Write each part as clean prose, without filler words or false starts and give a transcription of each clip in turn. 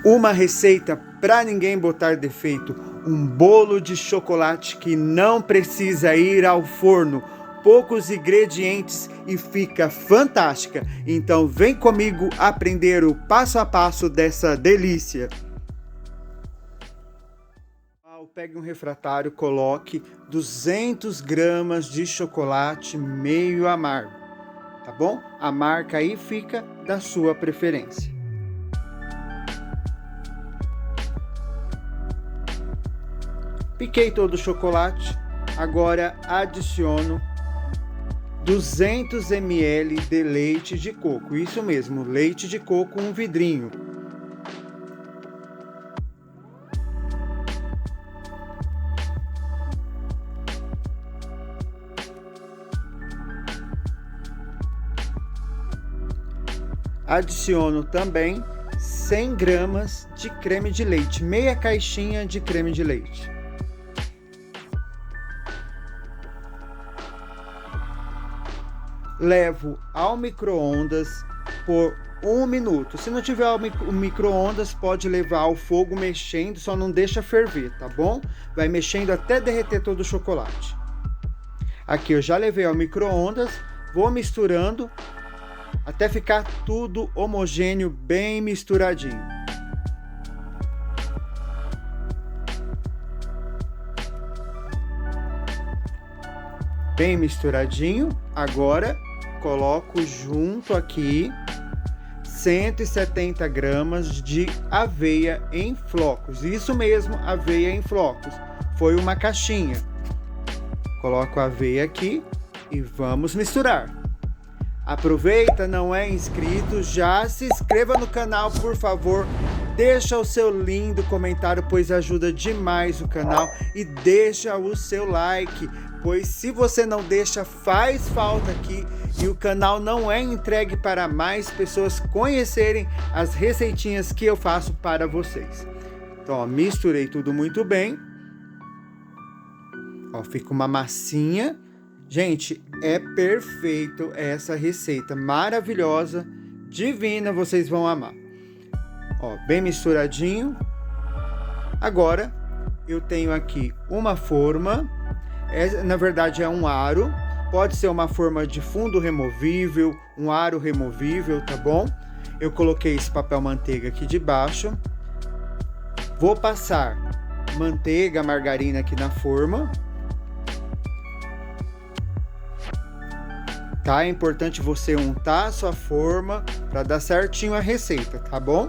Uma receita para ninguém botar defeito, um bolo de chocolate que não precisa ir ao forno, poucos ingredientes e fica fantástica. Então vem comigo aprender o passo a passo dessa delícia. Pegue um refratário, coloque 200 gramas de chocolate meio amargo, tá bom? A marca aí fica da sua preferência. Piquei todo o chocolate, agora adiciono 200 ml de leite de coco, isso mesmo, leite de coco, um vidrinho. Adiciono também 100 gramas de creme de leite, meia caixinha de creme de leite. Levo ao micro-ondas por 1 minuto. Se não tiver o micro-ondas, pode levar ao fogo mexendo, só não deixa ferver, tá bom? Vai mexendo até derreter todo o chocolate. Aqui eu já levei ao micro-ondas, vou misturando até ficar tudo homogêneo, bem misturadinho. Bem misturadinho, agora coloco junto aqui 170 gramas de aveia em flocos. Isso mesmo, aveia em flocos. Foi uma caixinha. Coloco a aveia aqui e vamos misturar. Aproveita, não é inscrito, já se inscreva no canal, por favor. Deixa o seu lindo comentário, pois ajuda demais o canal. E deixa o seu like, pois se você não deixa, faz falta aqui. E o canal não é entregue para mais pessoas conhecerem as receitinhas que eu faço para vocês. Então, ó, misturei tudo muito bem. Ó, fica uma massinha. Gente, é perfeito essa receita, maravilhosa, divina, vocês vão amar. Ó, bem misturadinho. Agora, eu tenho aqui uma forma, na verdade é um aro, pode ser uma forma de fundo removível, um aro removível, tá bom? Eu coloquei esse papel manteiga aqui debaixo. Vou passar manteiga, margarina aqui na forma. Tá? É importante você untar a sua forma para dar certinho a receita, tá bom?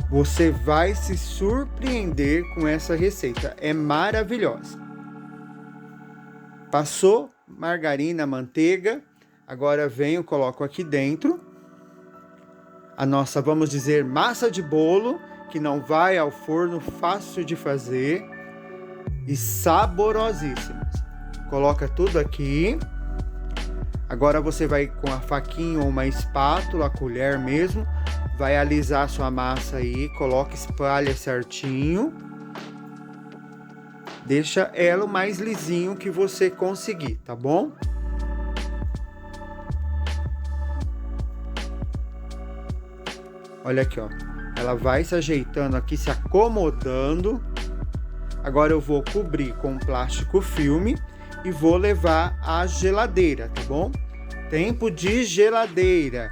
Você vai se surpreender com essa receita, é maravilhosa. Passou margarina, manteiga, agora venho, coloco aqui dentro a nossa, vamos dizer, massa de bolo, que não vai ao forno, fácil de fazer e saborosíssima. Coloca tudo aqui. Agora você vai com a faquinha ou uma espátula, a colher mesmo, vai alisar a sua massa aí, coloca, espalha certinho. Deixa ela o mais lisinho que você conseguir, tá bom? Olha aqui, ó. Ela vai se ajeitando aqui, se acomodando. Agora eu vou cobrir com plástico filme e vou levar à geladeira, tá bom? Tempo de geladeira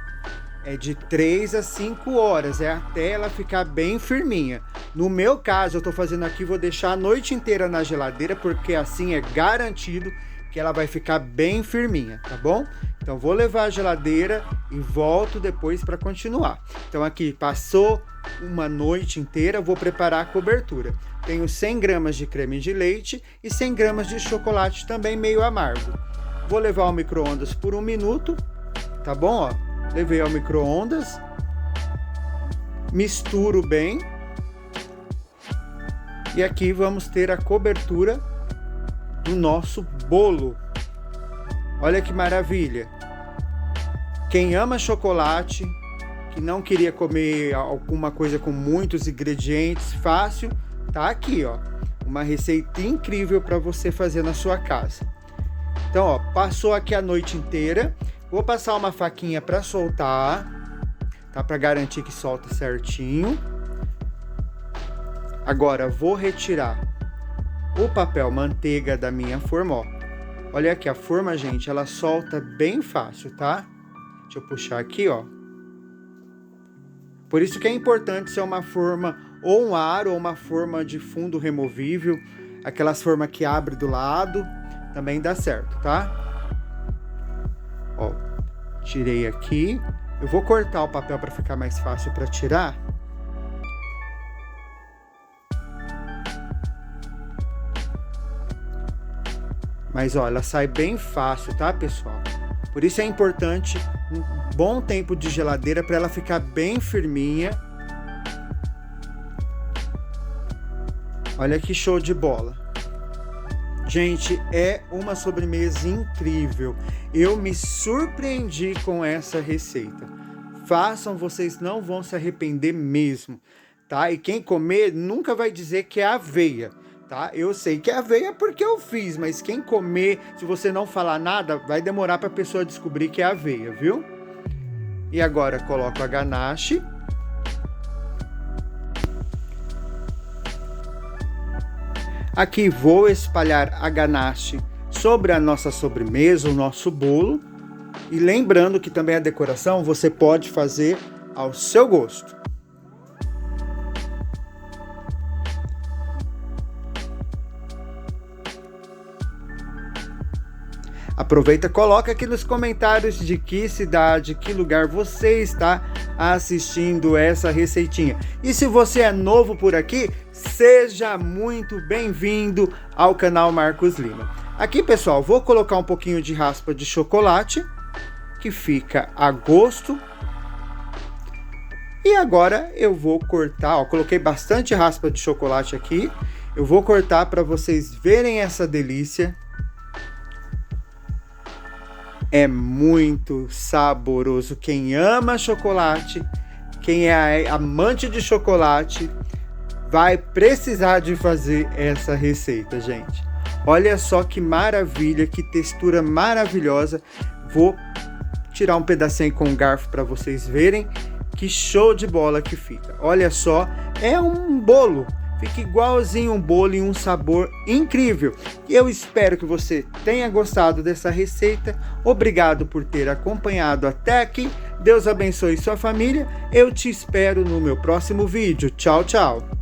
é de 3 a 5 horas, é até ela ficar bem firminha. No meu caso, eu tô fazendo aqui, vou deixar a noite inteira na geladeira, porque assim é garantido que ela vai ficar bem firminha, tá bom? Então vou levar à geladeira e volto depois para continuar. Então aqui passou uma noite inteira, vou preparar a cobertura. Tenho 100 gramas de creme de leite e 100 gramas de chocolate também meio amargo. Vou levar ao micro-ondas por 1 minuto, tá bom? Ó, levei ao micro-ondas, misturo bem. E aqui vamos ter a cobertura do nosso bolo. Olha que maravilha! Quem ama chocolate, que não queria comer alguma coisa com muitos ingredientes, fácil, tá aqui, ó. Uma receita incrível para você fazer na sua casa. Então, ó, passou aqui a noite inteira. Vou passar uma faquinha para soltar. tá? Para garantir que solta certinho. Agora vou retirar o papel manteiga da minha forma, ó. Olha aqui, a forma, gente, ela solta bem fácil, tá? Deixa eu puxar aqui, ó. Por isso que é importante ser uma forma ou um aro ou uma forma de fundo removível. Aquelas formas que abre do lado, também dá certo, tá? Ó, tirei aqui. Eu vou cortar o papel para ficar mais fácil para tirar. Mas, ó, ela sai bem fácil, tá, pessoal? Por isso é importante um bom tempo de geladeira para ela ficar bem firminha. Olha que show de bola. Gente, é uma sobremesa incrível. Eu me surpreendi com essa receita. Façam, vocês não vão se arrepender mesmo, tá? E quem comer nunca vai dizer que é aveia. Tá? Eu sei que é aveia porque eu fiz, mas quem comer, se você não falar nada, vai demorar para a pessoa descobrir que é aveia, viu? E agora coloco a ganache. Aqui vou espalhar a ganache sobre a nossa sobremesa, o nosso bolo. E lembrando que também a decoração você pode fazer ao seu gosto. Aproveita, coloca aqui nos comentários de que cidade, que lugar você está assistindo essa receitinha. E se você é novo por aqui, seja muito bem-vindo ao canal Marcos Lima. Aqui, pessoal, vou colocar um pouquinho de raspa de chocolate, que fica a gosto. E agora eu vou cortar, ó, coloquei bastante raspa de chocolate aqui. Eu vou cortar para vocês verem essa delícia. É muito saboroso. Quem ama chocolate, quem é amante de chocolate, vai precisar de fazer essa receita, gente. Olha só que maravilha, que textura maravilhosa. Vou tirar um pedacinho com um garfo para vocês verem que show de bola que fica. Olha só, é um bolo. Fica igualzinho um bolo e um sabor incrível. E eu espero que você tenha gostado dessa receita. Obrigado por ter acompanhado até aqui. Deus abençoe sua família. Eu te espero no meu próximo vídeo. Tchau, tchau.